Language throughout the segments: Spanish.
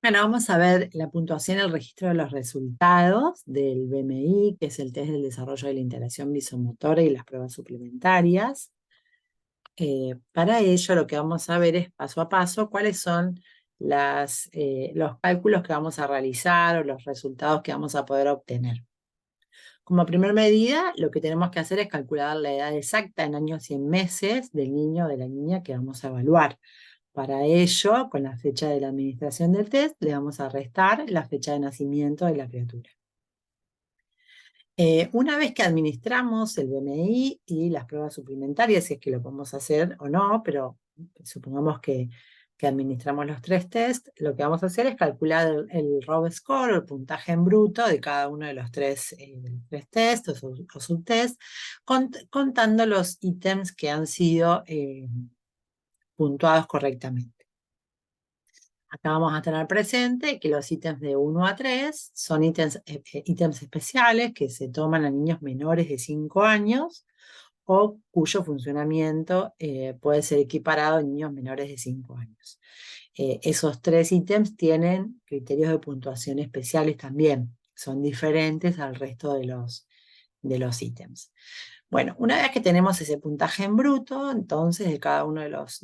Bueno, vamos a ver la puntuación, el registro de los resultados del BMI, que es el test del desarrollo de la integración visomotora y las pruebas suplementarias. Para ello, lo que vamos a ver es paso a paso cuáles son los cálculos que vamos a realizar o los resultados que vamos a poder obtener. Como primera medida, lo que tenemos que hacer es calcular la edad exacta en años y en meses del niño o de la niña que vamos a evaluar. Para ello, con la fecha de la administración del test, le vamos a restar la fecha de nacimiento de la criatura. Una vez que administramos el BMI y las pruebas suplementarias, si es que lo podemos hacer o no, pero supongamos que administramos los tres tests, lo que vamos a hacer es calcular el raw score o el puntaje en bruto de cada uno de los tres tests o subtests, contando los ítems que han sido puntuados correctamente. Acá vamos a tener presente que los ítems de 1 a 3 son ítems especiales que se toman a niños menores de 5 años o cuyo funcionamiento puede ser equiparado en niños menores de 5 años. Esos tres ítems tienen criterios de puntuación especiales también, son diferentes al resto de los ítems. Bueno, una vez que tenemos ese puntaje en bruto, entonces de cada uno de los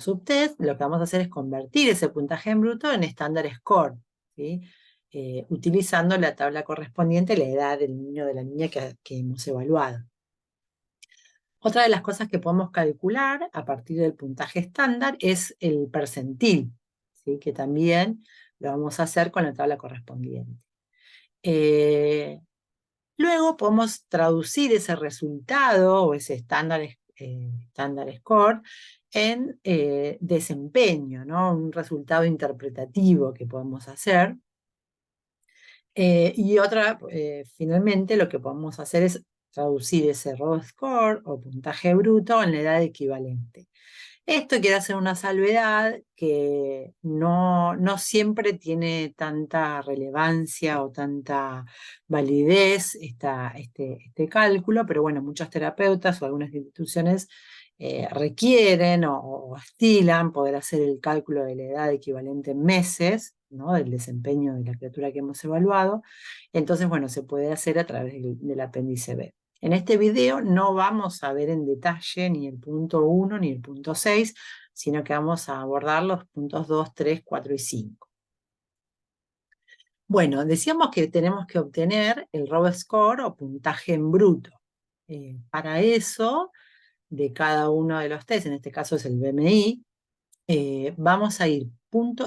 subtests, lo que vamos a hacer es convertir ese puntaje en bruto en estándar score, ¿sí? Utilizando la tabla correspondiente a la edad del niño o de la niña que hemos evaluado. Otra de las cosas que podemos calcular a partir del puntaje estándar es el percentil, ¿sí? Que también lo vamos a hacer con la tabla correspondiente. Luego podemos traducir ese resultado o ese estándar score en desempeño, ¿no? Un resultado interpretativo que podemos hacer. Finalmente, lo que podemos hacer es traducir ese raw score o puntaje bruto en la edad equivalente. Esto quiere hacer una salvedad que no siempre tiene tanta relevancia o tanta validez este cálculo, pero bueno, muchos terapeutas o algunas instituciones requieren o estilan poder hacer el cálculo de la edad equivalente en meses, ¿no? Del desempeño de la criatura que hemos evaluado. Entonces, bueno, se puede hacer a través del apéndice B. En este video no vamos a ver en detalle ni el punto 1 ni el punto 6, sino que vamos a abordar los puntos 2, 3, 4 y 5. Bueno, decíamos que tenemos que obtener el raw score o puntaje en bruto. Para eso, de cada uno de los test, en este caso es el BMI, vamos a ir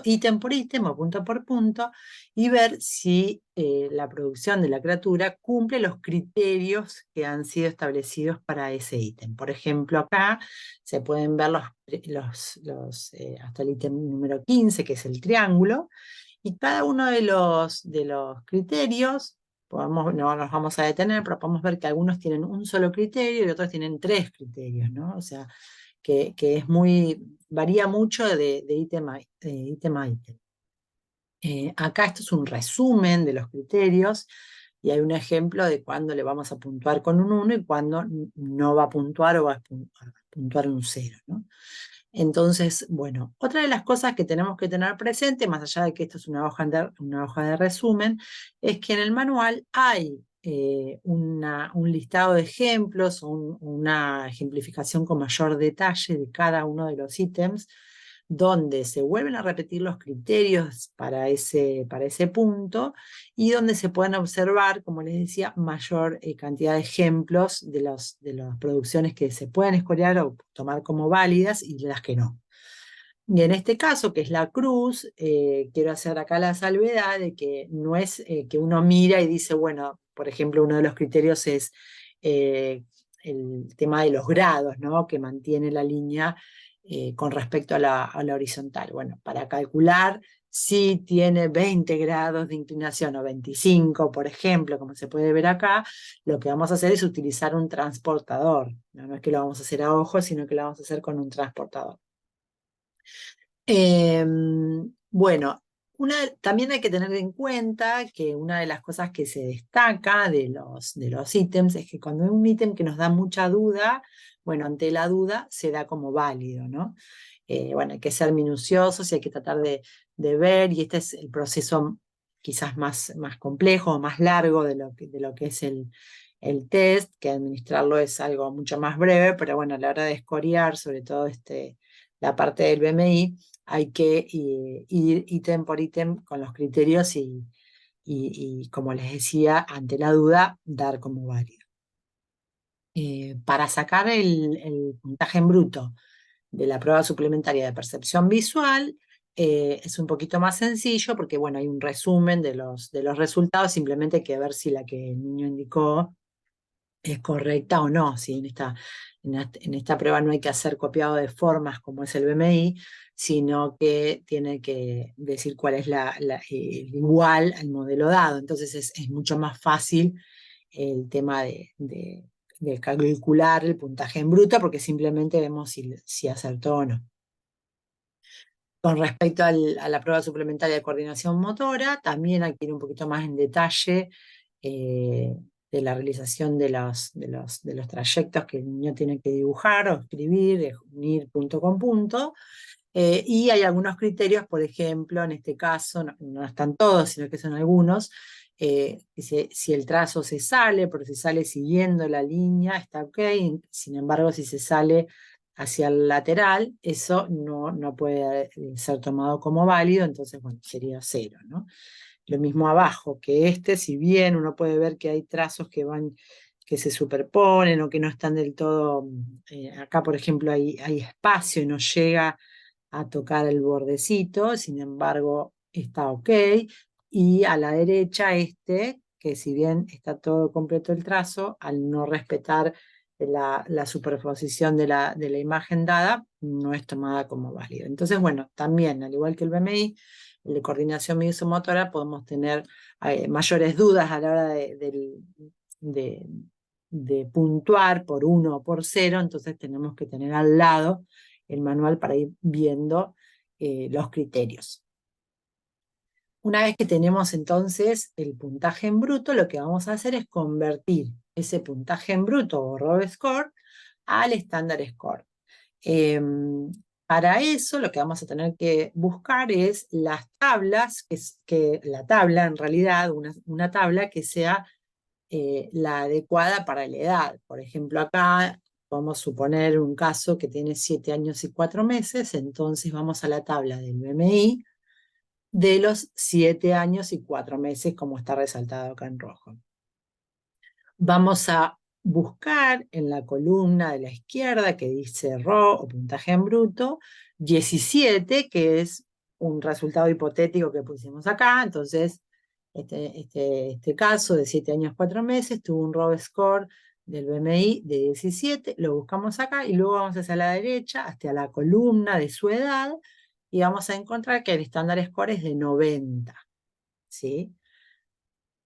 ítem por ítem o punto por punto y ver si la producción de la criatura cumple los criterios que han sido establecidos para ese ítem. Por ejemplo, acá se pueden ver hasta el ítem número 15, que es el triángulo, y cada uno de los criterios, no nos vamos a detener, pero podemos ver que algunos tienen un solo criterio y otros tienen tres criterios, ¿no? O sea, que es varía mucho de ítem a ítem. Acá esto es un resumen de los criterios y hay un ejemplo de cuándo le vamos a puntuar con un 1 y cuándo no va a puntuar o va a puntuar un 0, ¿no? Entonces, bueno, otra de las cosas que tenemos que tener presente, más allá de que esto es una hoja de resumen, es que en el manual hay un listado de ejemplos, una ejemplificación con mayor detalle de cada uno de los ítems, donde se vuelven a repetir los criterios para ese punto y donde se pueden observar, como les decía, mayor cantidad de ejemplos de las producciones que se pueden escorear o tomar como válidas y las que no. Y en este caso, que es la cruz, quiero hacer acá la salvedad de que no es que uno mira y dice, bueno, por ejemplo, uno de los criterios es el tema de los grados, ¿no? Que mantiene la línea con respecto a la horizontal. Bueno, para calcular si tiene 20 grados de inclinación o 25, por ejemplo, como se puede ver acá, lo que vamos a hacer es utilizar un transportador. No es que lo vamos a hacer a ojo, sino que lo vamos a hacer con un transportador. Bueno, también hay que tener en cuenta que una de las cosas que se destaca de los ítems es que cuando hay un ítem que nos da mucha duda, bueno, ante la duda se da como válido, ¿no? bueno, hay que ser minuciosos y hay que tratar de ver, y este es el proceso quizás más complejo, más largo de lo que es el test, que administrarlo es algo mucho más breve, pero bueno, a la hora de escoriar, sobre todo la parte del BMI, hay que ir ítem por ítem con los criterios y, como les decía, ante la duda, dar como válido. Para sacar el puntaje en bruto de la prueba suplementaria de percepción visual, es un poquito más sencillo porque, bueno, hay un resumen de los resultados, simplemente hay que ver si la que el niño indicó es correcta o no. ¿Sí? En esta prueba no hay que hacer copiado de formas como es el BMI, sino que tiene que decir cuál es el igual al modelo dado. Entonces es mucho más fácil el tema de calcular el puntaje en bruto, porque simplemente vemos si acertó o no. Con respecto a la prueba suplementaria de coordinación motora, también hay que ir un poquito más en detalle eh, de la realización de los trayectos que el niño tiene que dibujar o escribir, unir punto con punto. Y hay algunos criterios, por ejemplo, en este caso, no están todos, sino que son algunos. Si el trazo se sale, pero se sale siguiendo la línea, está ok. Sin embargo, si se sale hacia el lateral, eso no puede ser tomado como válido, entonces, bueno, sería 0, ¿no? Lo mismo abajo, que si bien uno puede ver que hay trazos que se superponen o que no están del todo, acá por ejemplo hay espacio y no llega a tocar el bordecito, sin embargo está ok, y a la derecha que si bien está todo completo el trazo, al no respetar la superposición de la imagen dada, no es tomada como válida. Entonces, bueno, también, al igual que el BMI, el de coordinación motora, podemos tener mayores dudas a la hora de, de puntuar por 1 o por 0, entonces tenemos que tener al lado el manual para ir viendo los criterios. Una vez que tenemos entonces el puntaje en bruto, lo que vamos a hacer es convertir ese puntaje en bruto o raw score al estándar score. Para eso lo que vamos a tener que buscar es las tablas, la tabla en realidad, una tabla que sea la adecuada para la edad. Por ejemplo, acá vamos a suponer un caso que tiene 7 años y 4 meses, entonces vamos a la tabla del BMI de los 7 años y 4 meses, como está resaltado acá en rojo. Vamos a buscar en la columna de la izquierda que dice RAW o puntaje en bruto, 17, que es un resultado hipotético que pusimos acá. Entonces, este caso de 7 años 4 meses tuvo un RAW score del BMI de 17, lo buscamos acá y luego vamos hacia la derecha, hasta la columna de su edad, y vamos a encontrar que el estándar score es de 90. ¿Sí?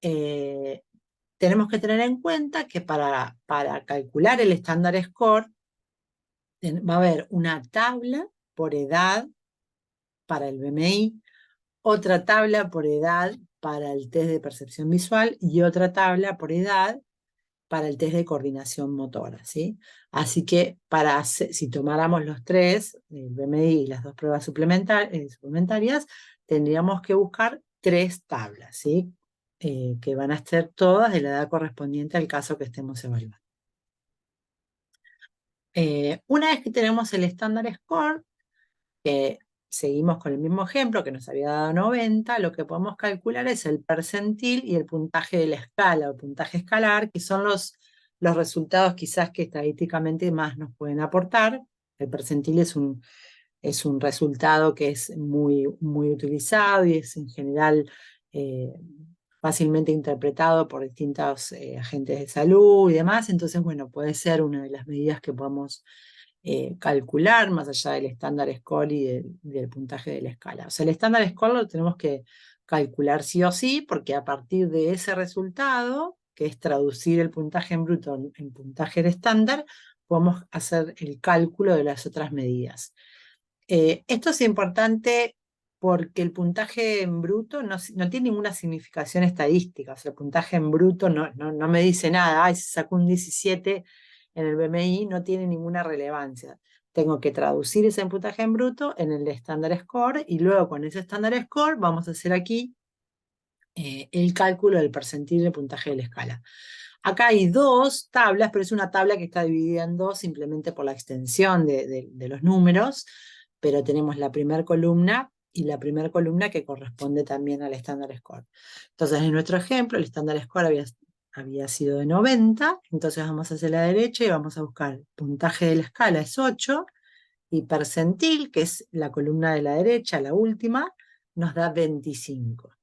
Tenemos que tener en cuenta que para calcular el estándar score va a haber una tabla por edad para el BMI, otra tabla por edad para el test de percepción visual y otra tabla por edad para el test de coordinación motora, ¿sí? Así que si tomáramos los tres, el BMI y las dos pruebas suplementarias, tendríamos que buscar 3 tablas, ¿sí? Que van a ser todas de la edad correspondiente al caso que estemos evaluando. Una vez que tenemos el estándar score, que seguimos con el mismo ejemplo que nos había dado 90, lo que podemos calcular es el percentil y el puntaje de la escala o puntaje escalar, que son los resultados quizás que estadísticamente más nos pueden aportar. El percentil es un resultado que es muy utilizado y es en general fácilmente interpretado por distintos agentes de salud y demás. Entonces, bueno, puede ser una de las medidas que podamos calcular más allá del estándar score y del puntaje de la escala. O sea, el estándar score lo tenemos que calcular sí o sí, porque a partir de ese resultado, que es traducir el puntaje en bruto en puntaje de estándar, podemos hacer el cálculo de las otras medidas. Esto es importante porque el puntaje en bruto no tiene ninguna significación estadística. O sea, el puntaje en bruto no me dice nada. Se sacó un 17 en el BMI, no tiene ninguna relevancia. tengo que traducir ese puntaje en bruto en el estándar score y luego con ese estándar score vamos a hacer aquí el cálculo del percentil de puntaje de la escala. Acá hay dos tablas, pero es una tabla que está dividida en dos simplemente por la extensión de los números, pero tenemos la primera columna y la primera columna que corresponde también al estándar score. Entonces, en nuestro ejemplo, el estándar score había sido de 90, entonces vamos hacia la derecha y vamos a buscar puntaje de la escala es 8, y percentil, que es la columna de la derecha, la última, nos da 25.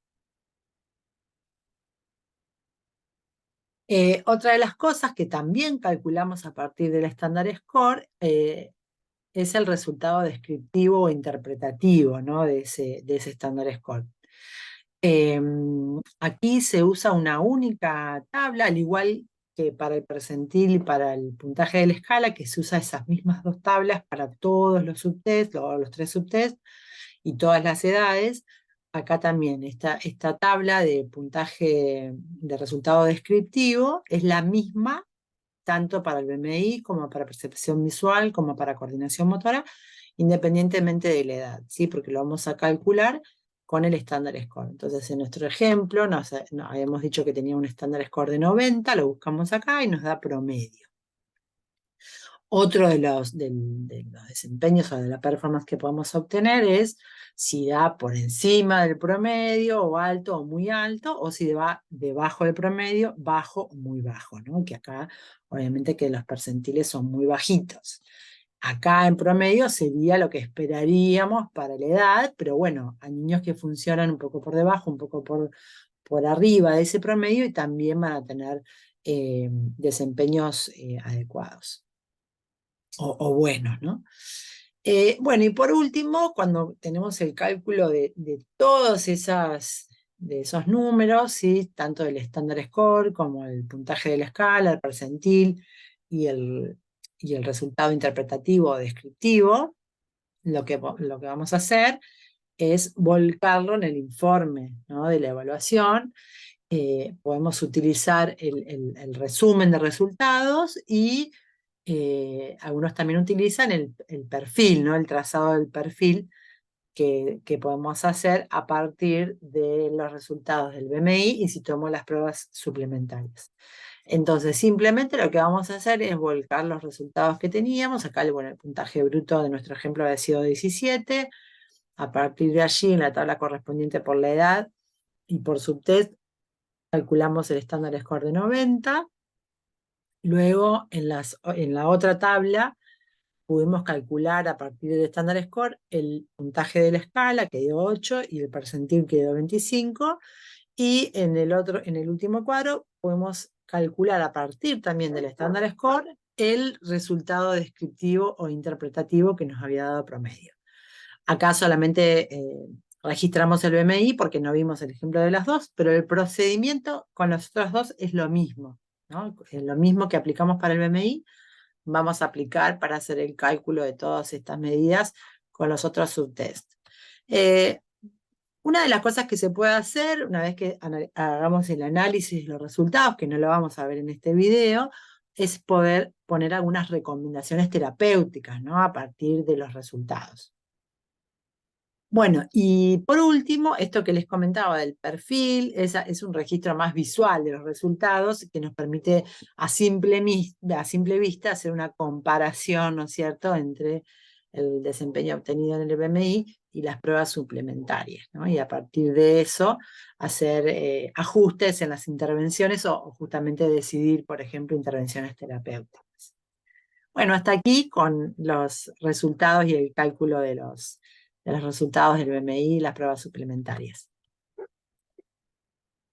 Otra de las cosas que también calculamos a partir del estándar score es el resultado descriptivo o interpretativo, ¿no? de ese estándar score. Aquí se usa una única tabla, al igual que para el percentil y para el puntaje de la escala, que se usa esas mismas dos tablas para todos los subtests, los tres subtests y todas las edades. Acá también esta tabla de puntaje de resultado descriptivo es la misma tanto para el BMI como para percepción visual, como para coordinación motora, independientemente de la edad, ¿sí? Porque lo vamos a calcular con el estándar score. Entonces, en nuestro ejemplo, habíamos dicho que tenía un estándar score de 90, lo buscamos acá y nos da promedio. Otro de los desempeños o de la performance que podemos obtener es si da por encima del promedio, o alto o muy alto, o si va debajo del promedio, bajo o muy bajo, ¿no? Que acá, obviamente, que los percentiles son muy bajitos. Acá en promedio sería lo que esperaríamos para la edad, pero bueno, hay niños que funcionan un poco por debajo, un poco por arriba de ese promedio y también van a tener desempeños adecuados o buenos, ¿no? Bueno, y por último, cuando tenemos el cálculo de todos de esos números, ¿sí? Tanto el estándar score como el puntaje de la escala, el percentil y el resultado interpretativo o descriptivo, lo que vamos a hacer es volcarlo en el informe, ¿no? de la evaluación. Podemos utilizar el resumen de resultados y algunos también utilizan el perfil, ¿no? El trazado del perfil que podemos hacer a partir de los resultados del BMI y si tomo las pruebas suplementarias. Entonces, simplemente lo que vamos a hacer es volcar los resultados que teníamos. Acá, bueno, el puntaje bruto de nuestro ejemplo había sido 17. A partir de allí, en la tabla correspondiente por la edad y por subtest, calculamos el estándar score de 90. Luego, en la otra tabla, pudimos calcular a partir del estándar score el puntaje de la escala, que dio 8, y el percentil, que dio 25. Y en el último cuadro, podemos calcular a partir también del estándar score el resultado descriptivo o interpretativo que nos había dado promedio. Acá solamente registramos el BMI porque no vimos el ejemplo de las dos, pero el procedimiento con los otros dos es lo mismo, ¿no? Es lo mismo que aplicamos para el BMI, vamos a aplicar para hacer el cálculo de todas estas medidas con los otros subtests. Una de las cosas que se puede hacer, una vez que hagamos el análisis de los resultados, que no lo vamos a ver en este video, es poder poner algunas recomendaciones terapéuticas, ¿no? A partir de los resultados. Bueno, y por último, esto que les comentaba del perfil, es un registro más visual de los resultados que nos permite a simple vista hacer una comparación, ¿no es cierto?, entre el desempeño obtenido en el BMI y las pruebas suplementarias, ¿no? Y a partir de eso hacer ajustes en las intervenciones o justamente decidir, por ejemplo, intervenciones terapéuticas. Bueno, hasta aquí con los resultados y el cálculo de los resultados del BMI y las pruebas suplementarias.